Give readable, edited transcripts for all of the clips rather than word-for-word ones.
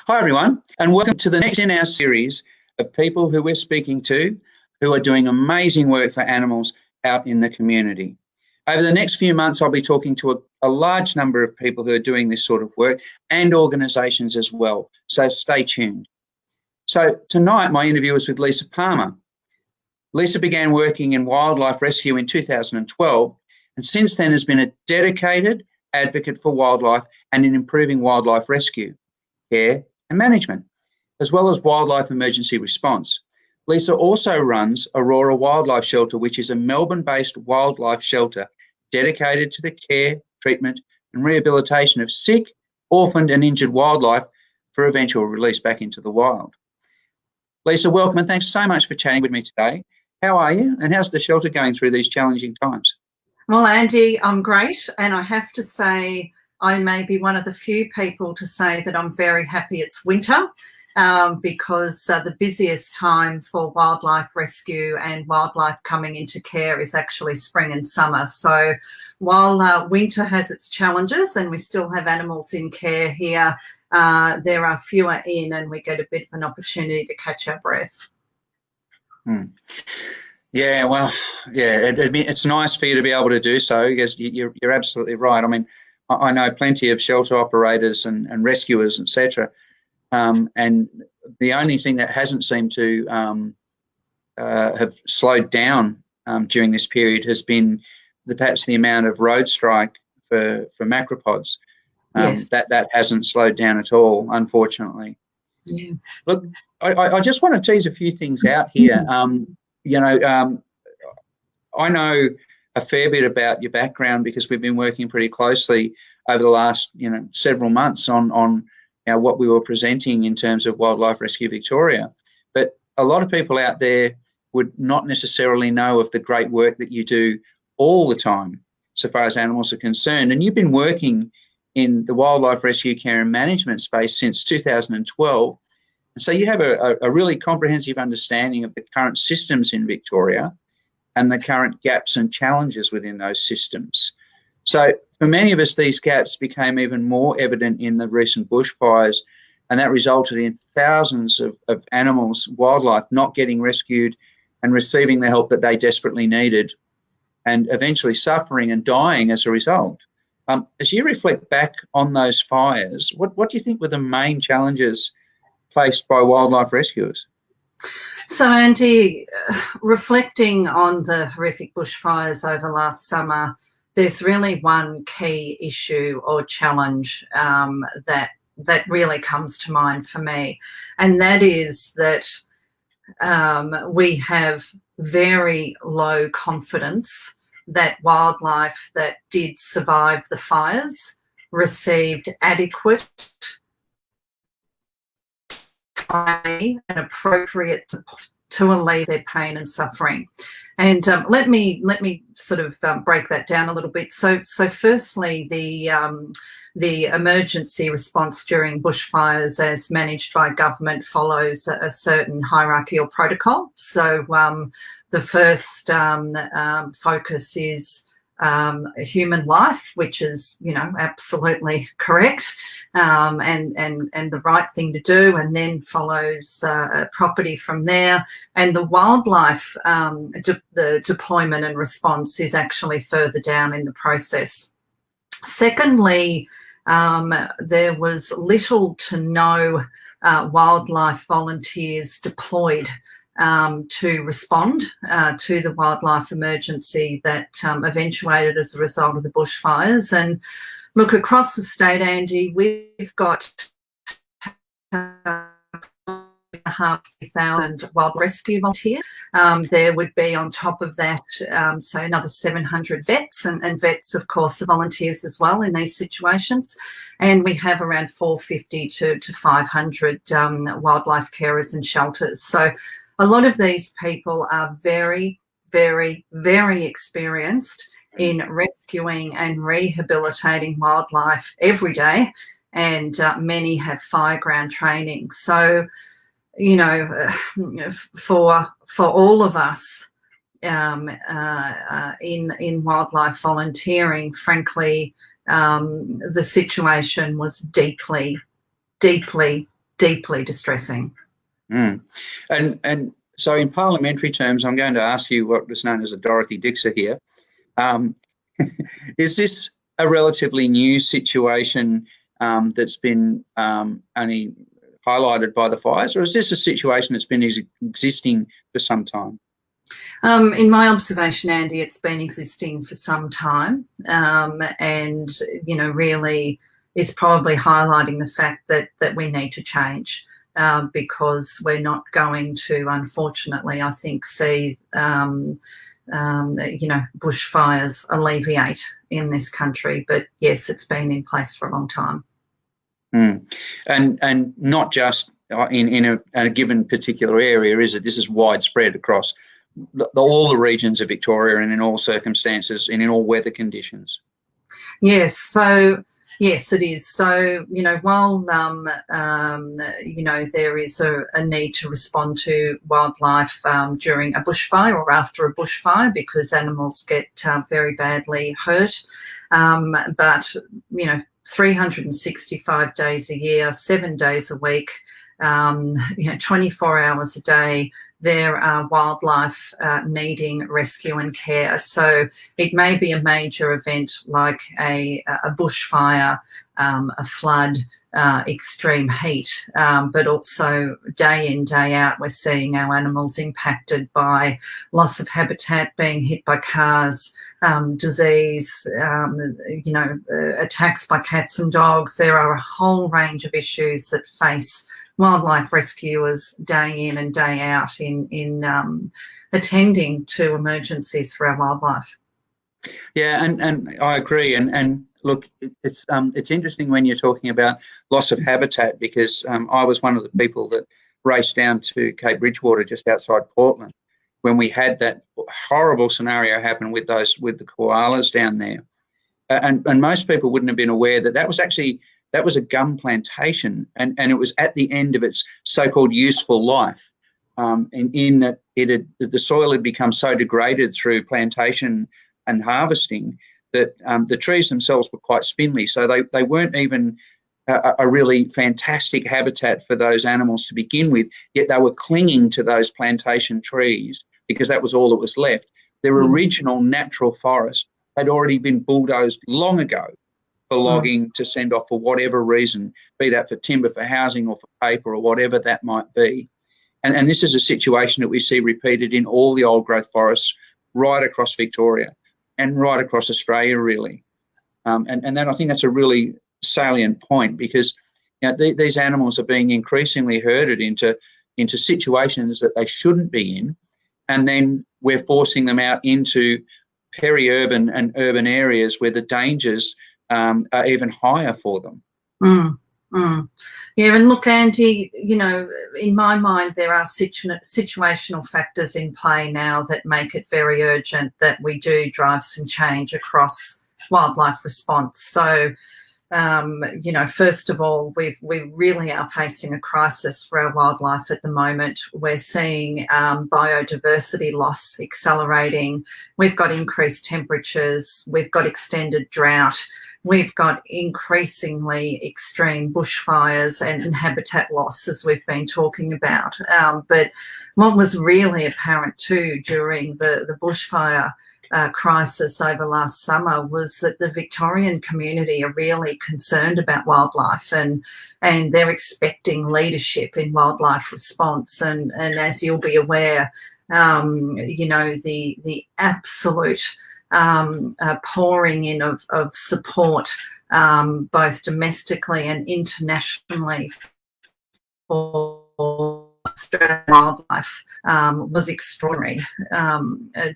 Hi, everyone, and welcome to the next in our series of people who we're speaking to who are doing amazing work for animals out in the community. Over the next few months, I'll be talking to a large number of people who are doing this sort of work and organisations as well, so stay tuned. So tonight, my interview is with Lisa Palma. Lisa began working in wildlife rescue in 2012, and since then has been a dedicated advocate for wildlife and in improving wildlife rescue, care and management, as well as wildlife emergency response. Lisa also runs Aurora Wildlife Shelter, which is a Melbourne-based wildlife shelter dedicated to the care, treatment and rehabilitation of sick, orphaned and injured wildlife for eventual release back into the wild. Lisa, welcome, and thanks so much for chatting with me today. How are you, and how's the shelter going through these challenging times? Well, Andy, I'm great, and I have to say I may be one of the few people to say that I'm very happy it's winter because the busiest time for wildlife rescue and wildlife coming into care is actually spring and summer. So while winter has its challenges and we still have animals in care here, there are fewer in and we get a bit of an opportunity to catch our breath. Yeah, well, yeah, it's nice for you to be able to do so. Because you're absolutely right. I mean, I know plenty of shelter operators and rescuers, etc. And the only thing that hasn't seemed to have slowed down during this period has been perhaps the amount of road strike for macropods. Yes. That hasn't slowed down at all, unfortunately. Yeah. Look, I just want to tease a few things out here. I know a fair bit about your background because we've been working pretty closely over the last, several months on what we were presenting in terms of Wildlife Rescue Victoria. But a lot of people out there would not necessarily know of the great work that you do all the time, so far as animals are concerned. And you've been working in the wildlife rescue care and management space since 2012. And so you have a really comprehensive understanding of the current systems in Victoria and the current gaps and challenges within those systems. So for many of us, these gaps became even more evident in the recent bushfires, and that resulted in thousands of animals, wildlife, not getting rescued and receiving the help that they desperately needed, and eventually suffering and dying as a result. As you reflect back on those fires, what do you think were the main challenges faced by wildlife rescuers? So, Andy, reflecting on the horrific bushfires over last summer, there's really one key issue or challenge that really comes to mind for me, and that is that we have very low confidence that wildlife that did survive the fires received adequate and appropriate support to alleviate their pain and suffering. And let me sort of break that down a little bit. So firstly, the emergency response during bushfires as managed by government follows a certain hierarchy or protocol. So the first focus is human life, which is, absolutely correct and the right thing to do, and then follows property from there. And the wildlife, the deployment and response is actually further down in the process. Secondly, there was little to no wildlife volunteers deployed to respond to the wildlife emergency that eventuated as a result of the bushfires. And look, across the state, Andy, we've got 5,500 wild rescue volunteers. There would be on top of that, say another 700 vets, and vets, of course, are volunteers as well in these situations. And we have around 450 to 500 wildlife carers and shelters. So a lot of these people are very, very, very experienced in rescuing and rehabilitating wildlife every day, and many have fireground training. So, for all of us in wildlife volunteering, frankly, the situation was deeply, deeply deeply distressing. Mm. And so in parliamentary terms, I'm going to ask you what was known as a Dorothy Dixer here. Is this a relatively new situation that's been only highlighted by the fires, or is this a situation that's been existing for some time? In my observation, Andy, it's been existing for some time, and really is probably highlighting the fact that we need to change, because we're not going to, unfortunately, I think, see bushfires alleviate in this country. But yes, it's been in place for a long time. And not just in a given particular area, is it? This is widespread across all the regions of Victoria and in all circumstances and in all weather conditions. Yes, so yes, it is. So, while, there is a need to respond to wildlife during a bushfire or after a bushfire, because animals get very badly hurt, but, 365 days a year, 7 days a week, 24 hours a day, there are wildlife needing rescue and care. So it may be a major event like a bushfire, a flood, extreme heat, but also day in, day out, we're seeing our animals impacted by loss of habitat, being hit by cars, disease, attacks by cats and dogs. There are a whole range of issues that face wildlife rescuers day in and day out in attending to emergencies for our wildlife. Yeah, and I agree. And look, it's interesting when you're talking about loss of habitat, because I was one of the people that raced down to Cape Bridgewater just outside Portland when we had that horrible scenario happen with the koalas down there. And most people wouldn't have been aware that was a gum plantation, and it was at the end of its so-called useful life, in that the soil had become so degraded through plantation and harvesting that the trees themselves were quite spindly, so they weren't even a really fantastic habitat for those animals to begin with, yet they were clinging to those plantation trees because that was all that was left. Their original natural forest had already been bulldozed long ago for logging to send off for whatever reason, be that for timber, for housing, or for paper, or whatever that might be. And this is a situation that we see repeated in all the old growth forests right across Victoria and right across Australia, really. And then I think that's a really salient point, because these animals are being increasingly herded into situations that they shouldn't be in, and then we're forcing them out into peri-urban and urban areas where the dangers are even higher for them. Yeah, and look, Andy, in my mind, there are situational factors in play now that make it very urgent that we do drive some change across wildlife response. So, first of all, we really are facing a crisis for our wildlife at the moment. We're seeing biodiversity loss accelerating. We've got increased temperatures. We've got extended drought. We've got increasingly extreme bushfires and habitat loss, as we've been talking about. But what was really apparent too during the bushfire crisis over last summer was that the Victorian community are really concerned about wildlife, and they're expecting leadership in wildlife response. And as you'll be aware, the absolute pouring in of support, both domestically and internationally, for Australian wildlife was extraordinary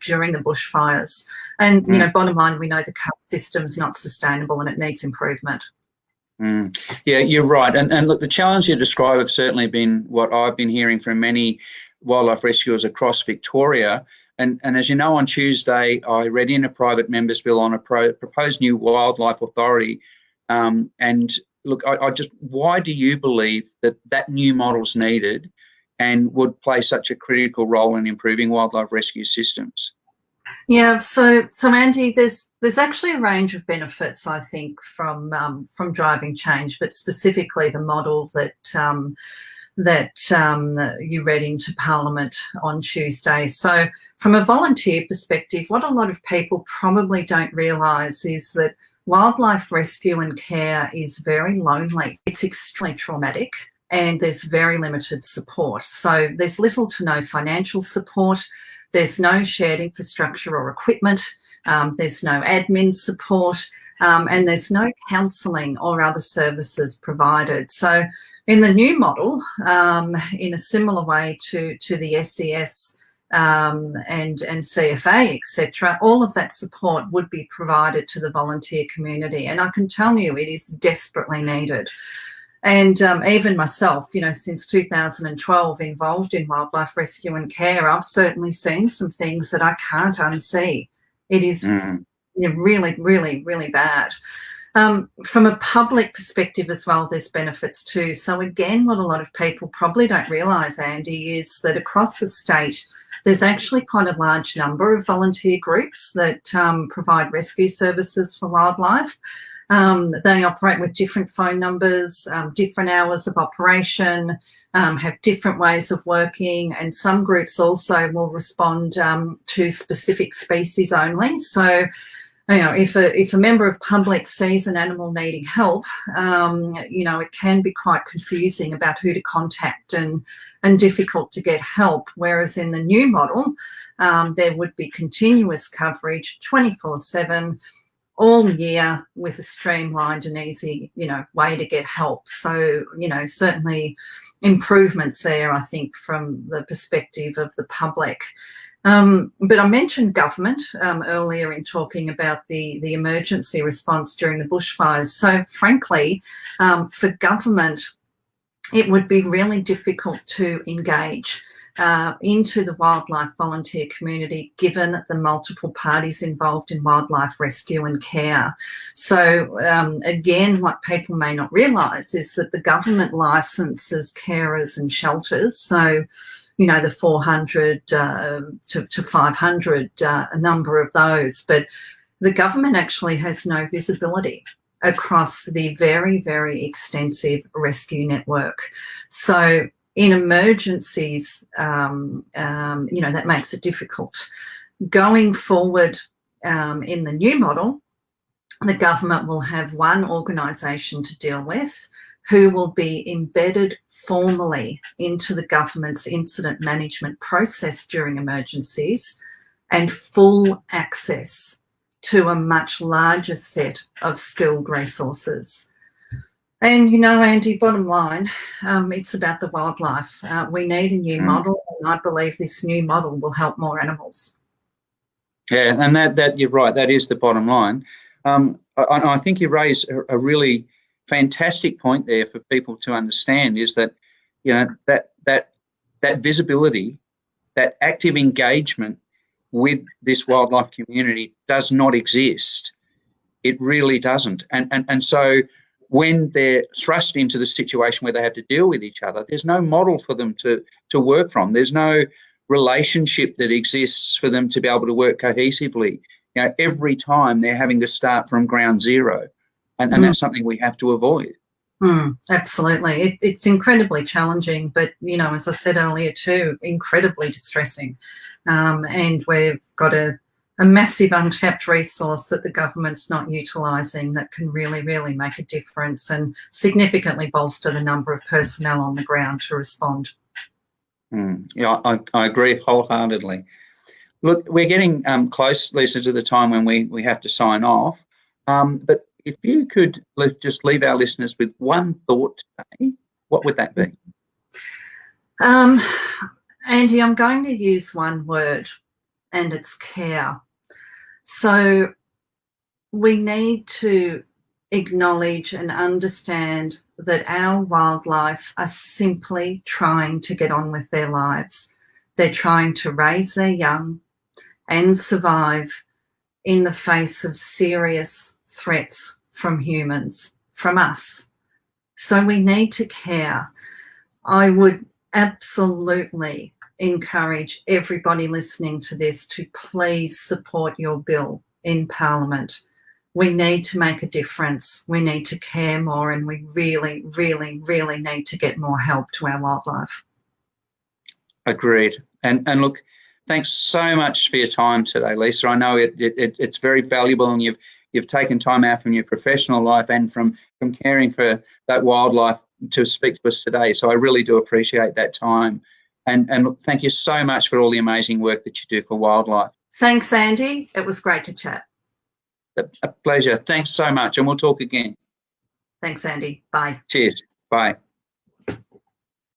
during the bushfires. And, bottom line, we know the current system's not sustainable and it needs improvement. Yeah, you're right. And look, the challenge you describe have certainly been what I've been hearing from many wildlife rescuers across Victoria. And as you know, on Tuesday, I read in a private members bill on a proposed new wildlife authority. And look, why do you believe that new model's needed and would play such a critical role in improving wildlife rescue systems? Yeah, so Andy, there's actually a range of benefits, I think, from driving change, but specifically the model that you read into Parliament on Tuesday. So from a volunteer perspective, what a lot of people probably don't realise is that wildlife rescue and care is very lonely. It's extremely traumatic and there's very limited support. So there's little to no financial support. There's no shared infrastructure or equipment. There's no admin support, and there's no counselling or other services provided. So in the new model, in a similar way to the SES and CFA, etc., all of that support would be provided to the volunteer community. And I can tell you it is desperately needed. And even myself, you know, since 2012 involved in wildlife rescue and care, I've certainly seen some things that I can't unsee. It is really, really, really bad. From a public perspective as well, there's benefits too. So again, what a lot of people probably don't realise, Andy, is that across the state, there's actually quite a large number of volunteer groups that provide rescue services for wildlife. They operate with different phone numbers, different hours of operation, have different ways of working, and some groups also will respond to specific species only. So, you know, if a member of public sees an animal needing help, you know, it can be quite confusing about who to contact and difficult to get help. Whereas in the new model, there would be continuous coverage 24/7. All year with a streamlined and easy, you know, way to get help. So, you know, certainly improvements there, I think, from the perspective of the public. But I mentioned government earlier in talking about the emergency response during the bushfires. So frankly, for government, it would be really difficult to engage into the wildlife volunteer community, given the multiple parties involved in wildlife rescue and care. So again, what people may not realise is that the government licenses carers and shelters. So, you know, the 400 to 500 a number of those, but the government actually has no visibility across the very, very extensive rescue network. So in emergencies, you know, that makes it difficult. Going forward in the new model, the government will have one organisation to deal with who will be embedded formally into the government's incident management process during emergencies and full access to a much larger set of skilled resources. And, you know, Andy, bottom line, it's about the wildlife. We need a new model, and I believe this new model will help more animals. Yeah, and that you're right, that is the bottom line. I think you raise a really fantastic point there for people to understand, is that, you know, that visibility, that active engagement with this wildlife community does not exist. It really doesn't. And so when they're thrust into the situation where they have to deal with each other, there's no model for them to work from. There's no relationship that exists for them to be able to work cohesively. You know, every time they're having to start from ground zero, and that's something we have to avoid. Absolutely. It's incredibly challenging, but, you know, as I said earlier too, incredibly distressing. And we've got a massive untapped resource that the government's not utilising that can really, really make a difference and significantly bolster the number of personnel on the ground to respond. Yeah, I agree wholeheartedly. Look, we're getting close, Lisa, to the time when we have to sign off. But if you could just leave our listeners with one thought today, what would that be? Andy, I'm going to use one word, and it's care. So we need to acknowledge and understand that our wildlife are simply trying to get on with their lives. They're trying to raise their young and survive in the face of serious threats from humans, from us. So we need to care. I would absolutely encourage everybody listening to this to please support your bill in Parliament. We need to make a difference. We need to care more, and we really, really, really need to get more help to our wildlife. Agreed. And look, thanks so much for your time today, Lisa. I know it's very valuable, and you've taken time out from your professional life and from caring for that wildlife to speak to us today. So I really do appreciate that time. And look, thank you so much for all the amazing work that you do for wildlife. Thanks, Andy. It was great to chat. A pleasure. Thanks so much, and we'll talk again. Thanks, Andy. Bye. Cheers. Bye.